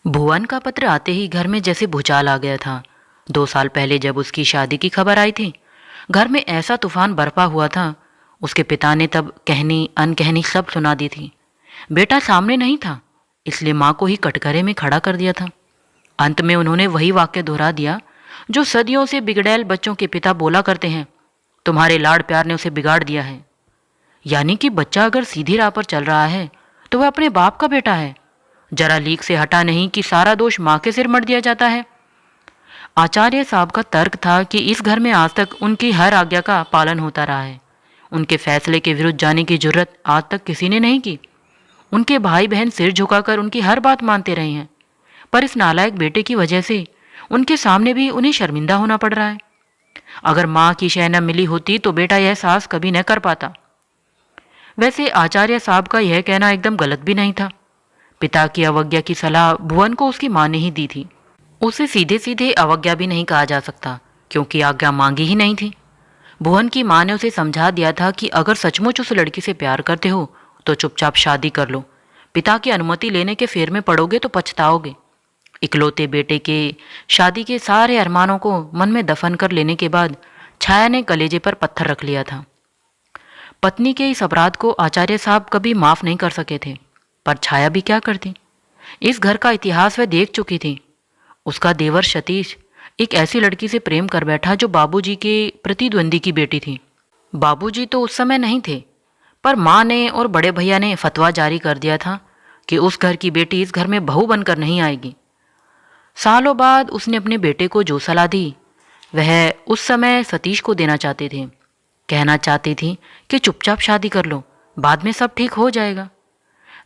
भुवन का पत्र आते ही घर में जैसे भूचाल आ गया था। 2 साल पहले जब उसकी शादी की खबर आई थी, घर में ऐसा तूफान बरपा हुआ था। उसके पिता ने तब कहनी अनकहनी सब सुना दी थी। बेटा सामने नहीं था, इसलिए माँ को ही कटघरे में खड़ा कर दिया था। अंत में उन्होंने वही वाक्य दोहरा दिया जो सदियों से बिगड़ैल बच्चों के पिता बोला करते हैं, तुम्हारे लाड़ प्यार ने उसे बिगाड़ दिया है। यानी कि बच्चा अगर सीधी राह पर चल रहा है तो वह अपने बाप का बेटा है। जरा लीक से हटा नहीं कि सारा दोष माँ के सिर मढ़ दिया जाता है। आचार्य साहब का तर्क था कि इस घर में आज तक उनकी हर आज्ञा का पालन होता रहा है। उनके फैसले के विरुद्ध जाने की जरूरत आज तक किसी ने नहीं की। उनके भाई बहन सिर झुकाकर उनकी हर बात मानते रहे हैं, पर इस नालायक बेटे की वजह से उनके सामने भी उन्हें शर्मिंदा होना पड़ रहा है। अगर माँ की शय न मिली होती तो बेटा यह साहस कभी न कर पाता। वैसे आचार्य साहब का यह कहना एकदम गलत भी नहीं था। पिता की अवज्ञा की सलाह भुवन को उसकी माँ ने ही दी थी। उसे सीधे सीधे अवज्ञा भी नहीं कहा जा सकता, क्योंकि आज्ञा मांगी ही नहीं थी। भुवन की माँ ने उसे समझा दिया था कि अगर सचमुच उस लड़की से प्यार करते हो तो चुपचाप शादी कर लो। पिता की अनुमति लेने के फेर में पड़ोगे तो पछताओगे। इकलौते बेटे के शादी के सारे अरमानों को मन में दफन कर लेने के बाद छाया ने कलेजे पर पत्थर रख लिया था। पत्नी के इस अपराध को आचार्य साहब कभी माफ नहीं कर सके थे, पर छाया भी क्या करती। इस घर का इतिहास वह देख चुकी थी। उसका देवर सतीश एक ऐसी लड़की से प्रेम कर बैठा जो बाबूजी के प्रतिद्वंदी की बेटी थी। बाबूजी तो उस समय नहीं थे, पर माँ ने और बड़े भैया ने फतवा जारी कर दिया था कि उस घर की बेटी इस घर में बहू बनकर नहीं आएगी। सालों बाद उसने अपने बेटे को जो सलाह दी वह उस समय सतीश को देना चाहते थे। कहना चाहती थी कि चुपचाप शादी कर लो, बाद में सब ठीक हो जाएगा।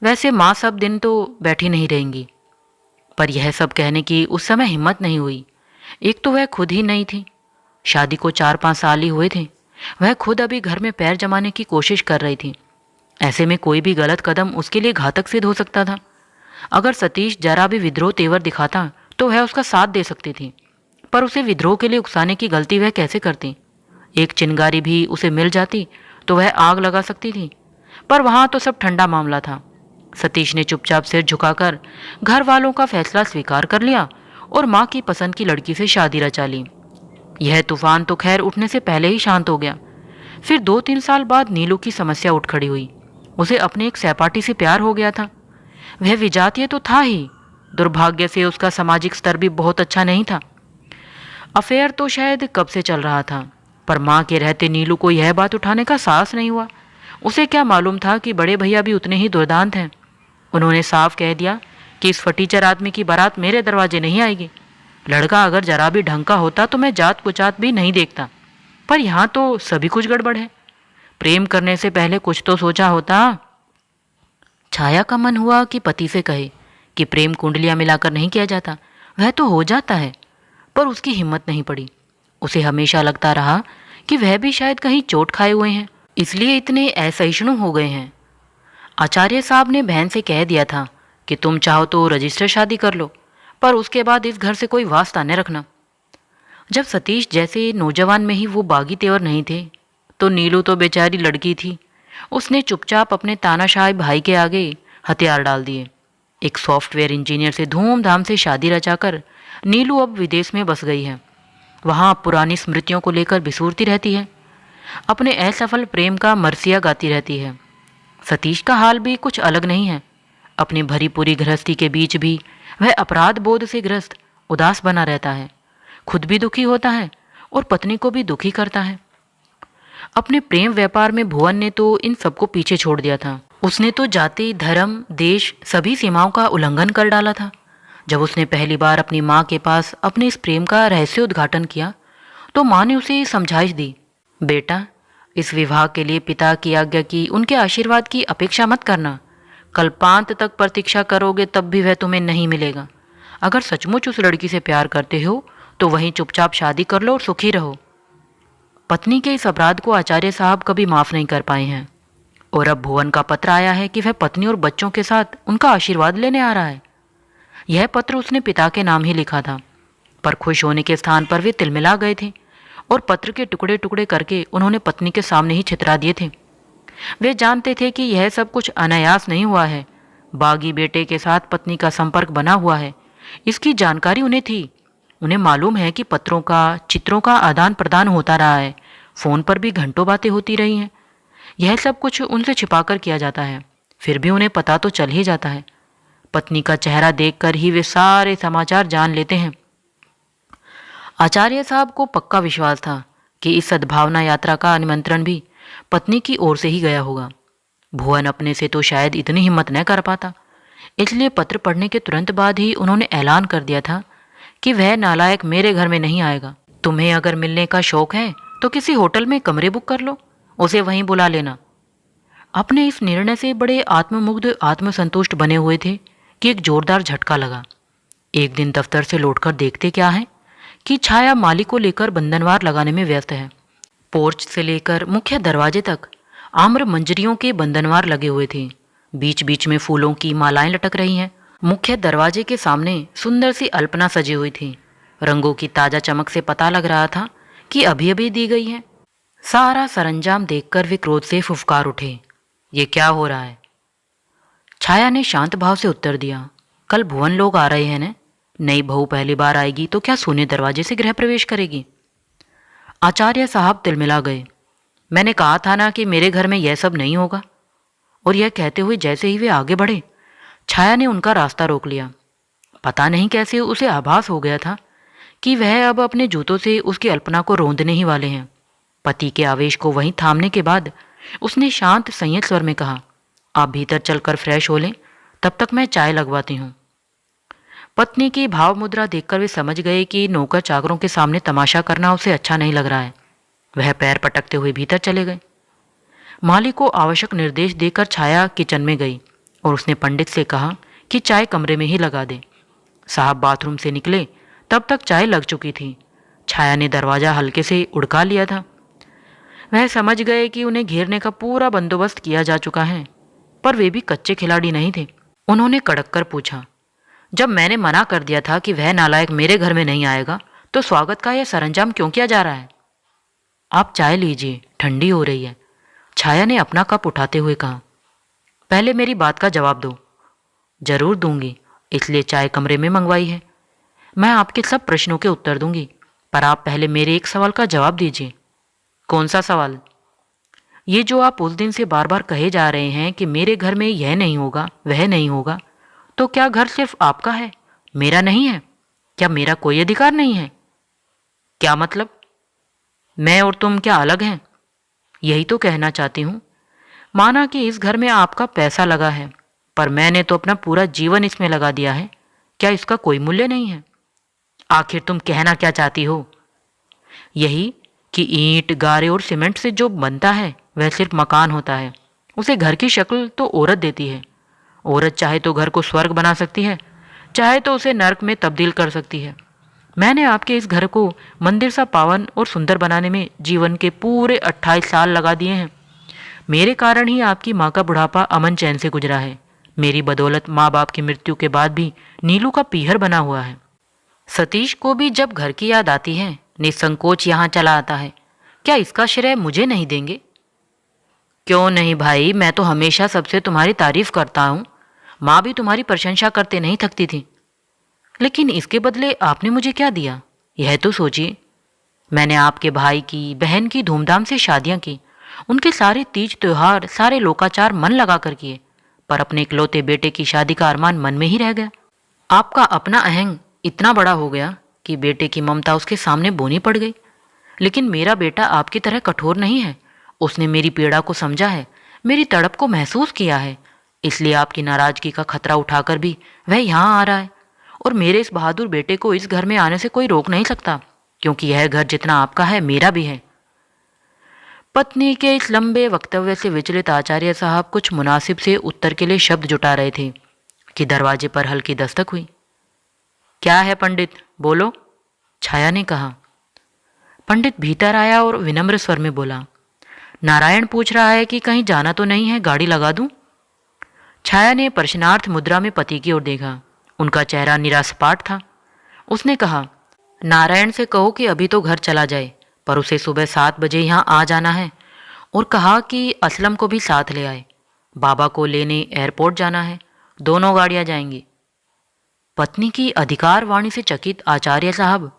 वैसे माँ सब दिन तो बैठी नहीं रहेंगी, पर यह सब कहने की उस समय हिम्मत नहीं हुई। एक तो वह खुद ही नहीं थी, शादी को 4-5 साल ही हुए थे। वह खुद अभी घर में पैर जमाने की कोशिश कर रही थी। ऐसे में कोई भी गलत कदम उसके लिए घातक सिद्ध हो सकता था। अगर सतीश जरा भी विद्रोह तेवर दिखाता तो वह उसका साथ दे सकती थी, पर उसे विद्रोह के लिए उकसाने की गलती वह कैसे करती। एक चिंगारी भी उसे मिल जाती तो वह आग लगा सकती थी, पर वहाँ तो सब ठंडा मामला था। सतीश ने चुपचाप सिर झुकाकर घर वालों का फैसला स्वीकार कर लिया और माँ की पसंद की लड़की से शादी रचा ली। यह तूफान तो खैर उठने से पहले ही शांत हो गया। फिर 2-3 साल बाद नीलू की समस्या उठ खड़ी हुई। उसे अपने एक सहपाठी से प्यार हो गया था। वह विजातीय तो था ही, दुर्भाग्य से उसका सामाजिक स्तर भी बहुत अच्छा नहीं था। अफेयर तो शायद कब से चल रहा था, पर माँ के रहते नीलू को यह बात उठाने का साहस नहीं हुआ। उसे क्या मालूम था कि बड़े भैया भी उतने ही दुर्दांत हैं। उन्होंने साफ कह दिया कि इस फटीचर आदमी की बारात मेरे दरवाजे नहीं आएगी। लड़का अगर जरा भी ढंग का होता तो मैं जात कुचात भी नहीं देखता, पर यहाँ तो सभी कुछ गड़बड़ है। प्रेम करने से पहले कुछ तो सोचा होता। छाया का मन हुआ कि पति से कहे कि प्रेम कुंडलियां मिलाकर नहीं किया जाता, वह तो हो जाता है, पर उसकी हिम्मत नहीं पड़ी। उसे हमेशा लगता रहा कि वह भी शायद कहीं चोट खाए हुए हैं, इसलिए इतने असहिष्णु हो गए हैं। आचार्य साहब ने बहन से कह दिया था कि तुम चाहो तो रजिस्टर शादी कर लो, पर उसके बाद इस घर से कोई वास्ता न रखना। जब सतीश जैसे नौजवान में ही वो बागी तेवर नहीं थे, तो नीलू तो बेचारी लड़की थी। उसने चुपचाप अपने तानाशाह भाई के आगे हथियार डाल दिए। एक सॉफ्टवेयर इंजीनियर से धूमधाम से शादी रचाकर नीलू अब विदेश में बस गई है। वहाँ पुरानी स्मृतियों को लेकर बिसूरती रहती है, अपने असफल प्रेम का मरसिया गाती रहती है। सतीश का हाल भी कुछ अलग नहीं है। अपनी भरी पूरी गृहस्थी के बीच भी वह अपराध बोध से ग्रस्त उदास बना रहता है। खुद भी दुखी होता है और पत्नी को भी दुखी करता है। अपने प्रेम व्यापार में भुवन ने तो इन सबको पीछे छोड़ दिया था। उसने तो जाति, धर्म, देश सभी सीमाओं का उल्लंघन कर डाला था। जब उसने पहली बार अपनी माँ के पास अपने इस प्रेम का रहस्य उद्घाटन किया तो माँ ने उसे समझाइश दी, बेटा इस विवाह के लिए पिता की आज्ञा की, उनके आशीर्वाद की अपेक्षा मत करना। कल्पांत तक प्रतीक्षा करोगे तब भी वह तुम्हें नहीं मिलेगा। अगर सचमुच उस लड़की से प्यार करते हो तो वहीं चुपचाप शादी कर लो और सुखी रहो। पत्नी के इस अपराध को आचार्य साहब कभी माफ नहीं कर पाए हैं, और अब भुवन का पत्र आया है कि वह पत्नी और बच्चों के साथ उनका आशीर्वाद लेने आ रहा है। यह पत्र उसने पिता के नाम ही लिखा था, पर खुश होने के स्थान पर वे तिलमिला गए थे और पत्र के टुकड़े टुकड़े करके उन्होंने पत्नी के सामने ही छितरा दिए थे। वे जानते थे कि यह सब कुछ अनायास नहीं हुआ है। बागी बेटे के साथ पत्नी का संपर्क बना हुआ है, इसकी जानकारी उन्हें थी। उन्हें मालूम है कि पत्रों का, चित्रों का आदान प्रदान होता रहा है, फ़ोन पर भी घंटों बातें होती रही हैं। यह सब कुछ उनसे छिपाकर किया जाता है, फिर भी उन्हें पता तो चल ही जाता है। पत्नी का चेहरा देखकर ही वे सारे समाचार जान लेते हैं। आचार्य साहब को पक्का विश्वास था कि इस सद्भावना यात्रा का निमंत्रण भी पत्नी की ओर से ही गया होगा। भुवन अपने से तो शायद इतनी हिम्मत न कर पाता, इसलिए पत्र पढ़ने के तुरंत बाद ही उन्होंने ऐलान कर दिया था कि वह नालायक मेरे घर में नहीं आएगा। तुम्हें अगर मिलने का शौक है तो किसी होटल में कमरे बुक कर लो, उसे वहीं बुला लेना। अपने इस निर्णय से बड़े आत्ममुग्ध, आत्मसंतुष्ट बने हुए थे कि एक जोरदार झटका लगा। एक दिन दफ्तर से लौटकर देखते क्या है कि छाया माली को लेकर बंधनवार लगाने में व्यस्त है। पोर्च से लेकर मुख्य दरवाजे तक आम्र मंजरियों के बंधनवार लगे हुए थे। बीच बीच में फूलों की मालाएं लटक रही हैं। मुख्य दरवाजे के सामने सुंदर सी अल्पना सजी हुई थी। रंगों की ताजा चमक से पता लग रहा था कि अभी अभी दी गई है। सारा सरंजाम देखकर वे क्रोध से फुफकार उठे। ये क्या हो रहा है? छाया ने शांत भाव से उत्तर दिया, कल भुवन लोग आ रहे हैं न। नई बहू पहली बार आएगी तो क्या सोने दरवाजे से गृह प्रवेश करेगी? आचार्य साहब तिलमिला गए। मैंने कहा था ना कि मेरे घर में यह सब नहीं होगा। और यह कहते हुए जैसे ही वे आगे बढ़े, छाया ने उनका रास्ता रोक लिया। पता नहीं कैसे उसे आभास हो गया था कि वह अब अपने जूतों से उसकी अल्पना को रौंदने ही वाले हैं। पति के आवेश को वहीं थामने के बाद उसने शांत संयत स्वर में कहा, आप भीतर चलकर फ्रेश हो लें, तब तक मैं चाय लगवाती हूँ। पत्नी की भाव मुद्रा देखकर वे समझ गए कि नौकर चाकरों के सामने तमाशा करना उसे अच्छा नहीं लग रहा है। वह पैर पटकते हुए भीतर चले गए। माली को आवश्यक निर्देश देकर छाया किचन में गई और उसने पंडित से कहा कि चाय कमरे में ही लगा दे। साहब बाथरूम से निकले तब तक चाय लग चुकी थी। छाया ने दरवाज़ा हल्के से उड़का लिया था। वह समझ गए कि उन्हें घेरने का पूरा बंदोबस्त किया जा चुका है, पर वे भी कच्चे खिलाड़ी नहीं थे। उन्होंने कड़क कर पूछा, जब मैंने मना कर दिया था कि वह नालायक मेरे घर में नहीं आएगा, तो स्वागत का यह सरंजाम क्यों किया जा रहा है? आप चाय लीजिए, ठंडी हो रही है, छाया ने अपना कप उठाते हुए कहा। पहले मेरी बात का जवाब दो। जरूर दूंगी, इसलिए चाय कमरे में मंगवाई है। मैं आपके सब प्रश्नों के उत्तर दूंगी, पर आप पहले मेरे एक सवाल का जवाब दीजिए। कौन सा सवाल? ये जो आप उस दिन से बार बार कहे जा रहे हैं कि मेरे घर में यह नहीं होगा, वह नहीं होगा, तो क्या घर सिर्फ आपका है, मेरा नहीं है? क्या मेरा कोई अधिकार नहीं है? क्या मतलब? मैं और तुम क्या अलग हैं? यही तो कहना चाहती हूँ। माना कि इस घर में आपका पैसा लगा है, पर मैंने तो अपना पूरा जीवन इसमें लगा दिया है। क्या इसका कोई मूल्य नहीं है? आखिर तुम कहना क्या चाहती हो? यही कि ईंट, गारे और सीमेंट से जो बनता है वह सिर्फ मकान होता है। उसे घर की शक्ल तो औरत देती है। औरत चाहे तो घर को स्वर्ग बना सकती है, चाहे तो उसे नर्क में तब्दील कर सकती है। मैंने आपके इस घर को मंदिर सा पावन और सुंदर बनाने में जीवन के पूरे 28 साल लगा दिए हैं। मेरे कारण ही आपकी माँ का बुढ़ापा अमन चैन से गुजरा है। मेरी बदौलत माँ बाप की मृत्यु के बाद भी नीलू का पीहर बना हुआ है। सतीश को भी जब घर की याद आती है, निसंकोच यहाँ चला आता है। क्या इसका श्रेय मुझे नहीं देंगे? क्यों नहीं भाई, मैं तो हमेशा सबसे तुम्हारी तारीफ करता हूँ। माँ भी तुम्हारी प्रशंसा करते नहीं थकती थी। लेकिन इसके बदले आपने मुझे क्या दिया, यह तो सोचिए। मैंने आपके भाई की, बहन की धूमधाम से शादियाँ की। उनके सारे तीज त्योहार, सारे लोकाचार मन लगा कर किए, पर अपने इकलौते बेटे की शादी का अरमान मन में ही रह गया। आपका अपना अहंग इतना बड़ा हो गया कि बेटे की ममता उसके सामने बोनी पड़ गई। लेकिन मेरा बेटा आपकी तरह कठोर नहीं है। उसने मेरी पीड़ा को समझा है, मेरी तड़प को महसूस किया है। इसलिए आपकी नाराजगी का खतरा उठाकर भी वह यहाँ आ रहा है। और मेरे इस बहादुर बेटे को इस घर में आने से कोई रोक नहीं सकता, क्योंकि यह घर जितना आपका है, मेरा भी है। पत्नी के इस लंबे वक्तव्य से विचलित आचार्य साहब कुछ मुनासिब से उत्तर के लिए शब्द जुटा रहे थे कि दरवाजे पर हल्की दस्तक हुई। क्या है पंडित, बोलो, छाया ने कहा। पंडित भीतर आया और विनम्र स्वर में बोला, नारायण पूछ रहा है कि कहीं जाना तो नहीं है, गाड़ी लगा दूं? छाया ने प्रश्नार्थ मुद्रा में पति की ओर देखा। उनका चेहरा निरासपाट था। उसने कहा, नारायण से कहो कि अभी तो घर चला जाए, पर उसे सुबह 7 बजे यहाँ आ जाना है। और कहा कि असलम को भी साथ ले आए। बाबा को लेने एयरपोर्ट जाना है, दोनों गाड़ियाँ जाएंगी। पत्नी की अधिकार वाणी से चकित आचार्य साहब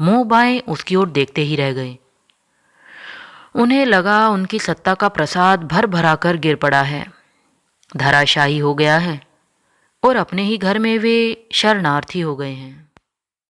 मुंह बाएं उसकी ओर देखते ही रह गए। उन्हें लगा उनकी सत्ता का प्रसाद भर भरा कर गिर पड़ा है, धराशायी हो गया है और अपने ही घर में वे शरणार्थी हो गए हैं।